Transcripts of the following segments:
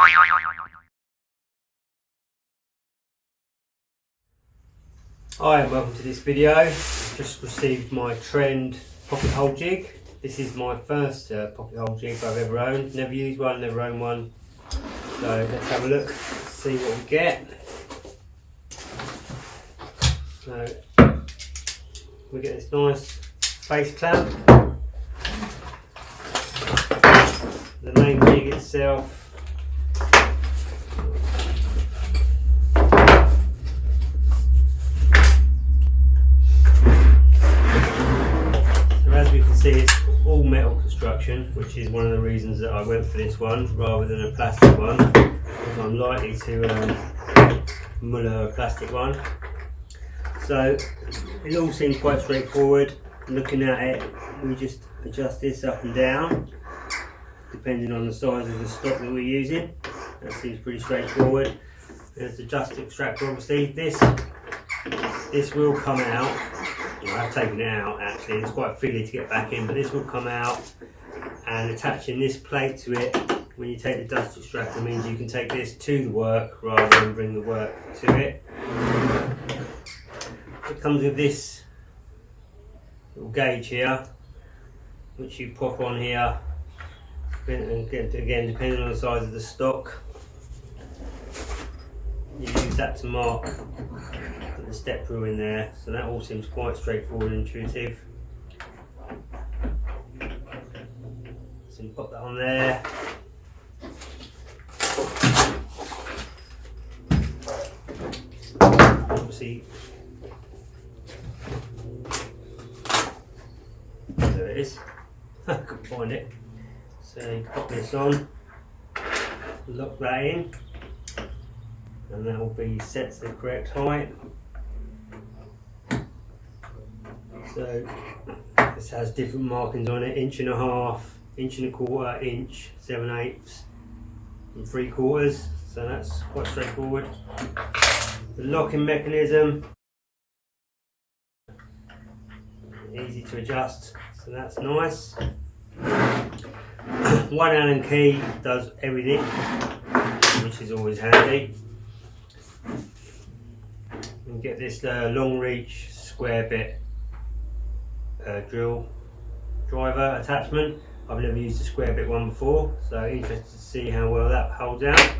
Hi and welcome to this video. I've just received my Trend pocket hole jig. This is my first pocket hole jig I've ever owned. Never used one, never owned one. So let's have a look, see what we get. So we get this nice face clamp. The main jig itself. As we can see, it's all metal construction, which is one of the reasons that I went for this one rather than a plastic one, because I'm likely to mull a plastic one. So it all seems quite straightforward. Looking at it, we just adjust this up and down depending on the size of the stock that we're using. That seems pretty straightforward. There's the dust extractor. Obviously this will come out. I've taken it out actually, it's quite fiddly to get back in, but this will come out, and attaching this plate to it when you take the dust extractor means you can take this to the work rather than bring the work to it. It comes with this little gauge here, which you pop on here, and again depending on the size of the stock, you use that to mark the step through in there. So that all seems quite straightforward and intuitive. So you pop that on there. Obviously, there it is. I couldn't find it. So you pop this on, lock that in, and that will be set to the correct height. So this has different markings on it: 1.5 inch, 1.25 inch, 7/8 and 3/4. So that's quite straightforward. The locking mechanism, easy to adjust, so that's nice. One Allen key does everything, which is always handy. And get this long reach square bit drill driver attachment. I've never used a square bit one before, so interested to see how well that holds out.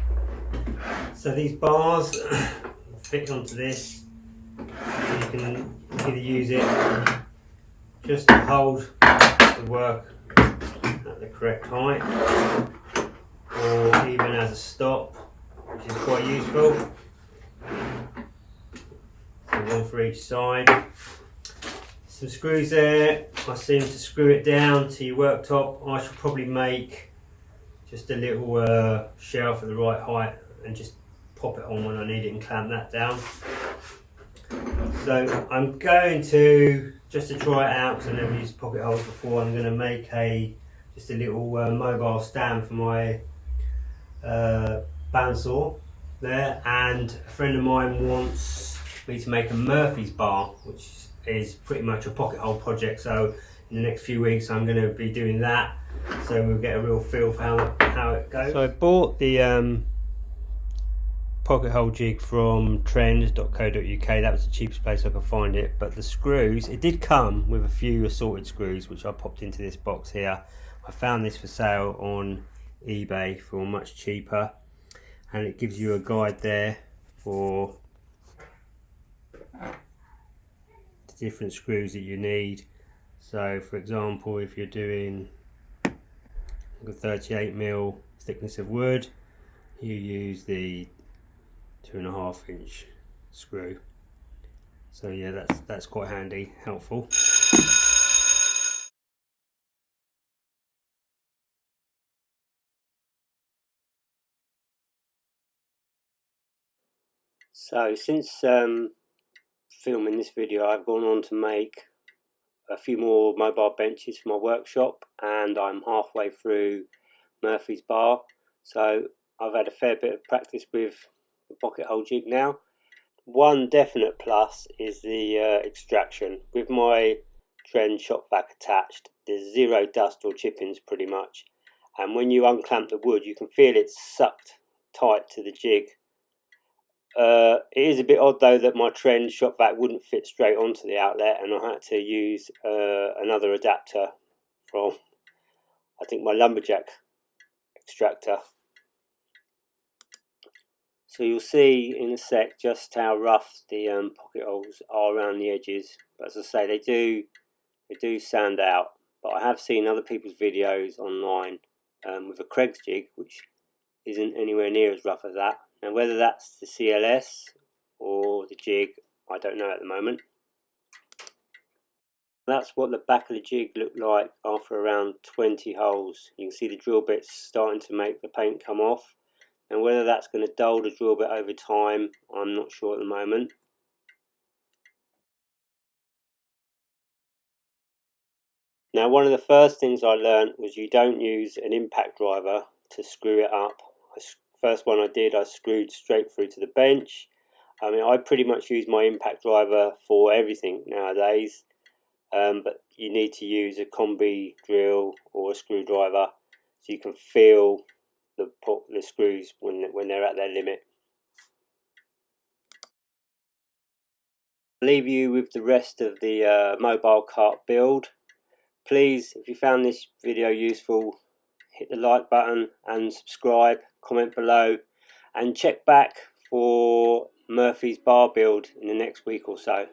So these bars fit onto this. You can either use it just to hold the work at the correct height, or even as a stop, which is quite useful. So one for each side. Some screws there. I seem to screw it down to your worktop. I should probably make just a little shelf at the right height and just pop it on when I need it and clamp that down. So I'm going to, just to try it out because I've never used pocket holes before, I'm going to make just a little mobile stand for my bandsaw there, and a friend of mine wants me to make a Murphy's bar, which is pretty much a pocket hole project. So in the next few weeks I'm going to be doing that, so we'll get a real feel for how it goes. So I bought the pocket hole jig from trend.co.uk. that was the cheapest place I could find it, but the screws, it did come with a few assorted screws which I popped into this box here. I found this for sale on eBay for much cheaper, and it gives you a guide there for different screws that you need. So for example, if you're doing a 38mm thickness of wood, you use the 2.5 inch screw. So yeah, that's quite handy, helpful. So since filming this video, I've gone on to make a few more mobile benches for my workshop, and I'm halfway through Murphy's bar. So I've had a fair bit of practice with the pocket hole jig now. One definite plus is the extraction. With my Trend shop vac attached, there's zero dust or chippings pretty much, and when you unclamp the wood you can feel it sucked tight to the jig. It is a bit odd though that my trend shop vac wouldn't fit straight onto the outlet, and I had to use another adapter from, I think, my lumberjack extractor. So you'll see in a sec just how rough the pocket holes are around the edges. But as I say, they do sand out. But I have seen other people's videos online with a Craig's jig, which isn't anywhere near as rough as that. Now whether that's the CLS or the jig, I don't know at the moment. That's what the back of the jig looked like after around 20 holes. You can see the drill bits starting to make the paint come off. And whether that's going to dull the drill bit over time, I'm not sure at the moment. Now, one of the first things I learned was you don't use an impact driver to screw it up. First one I did, I screwed straight through to the bench. I mean, I pretty much use my impact driver for everything nowadays, but you need to use a combi drill or a screwdriver so you can feel the screws when they're at their limit. I'll leave you with the rest of the mobile cart build. Please, if you found this video useful, hit the like button and subscribe, comment below, and check back for Murphy's bar build in the next week or so.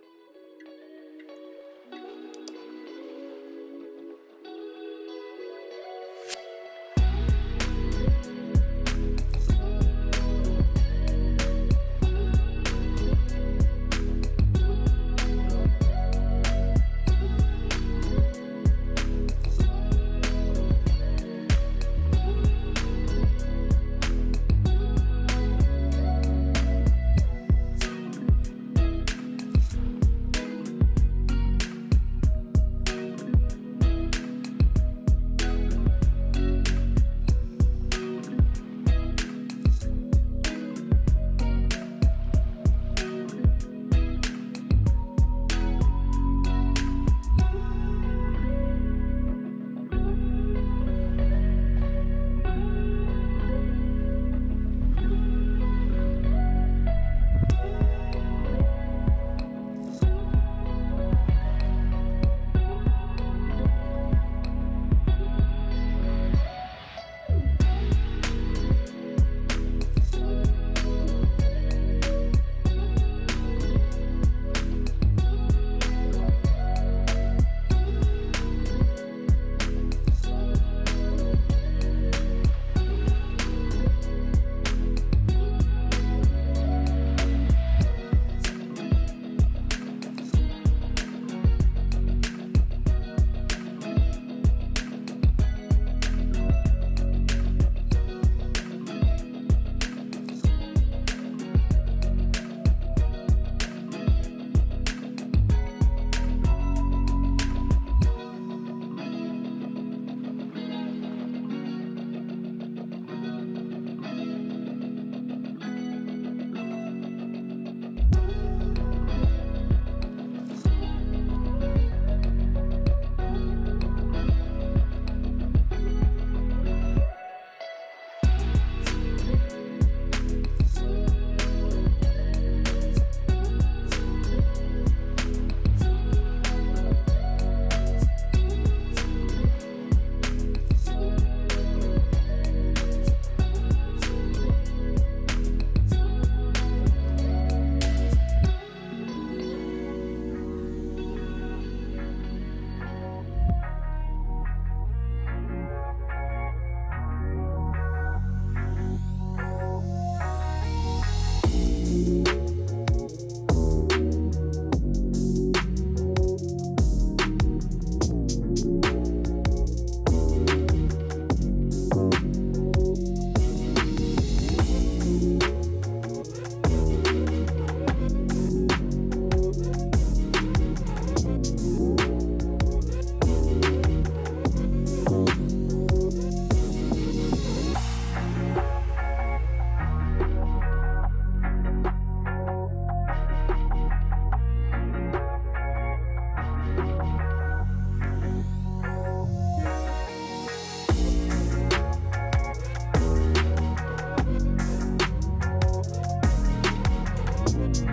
bye.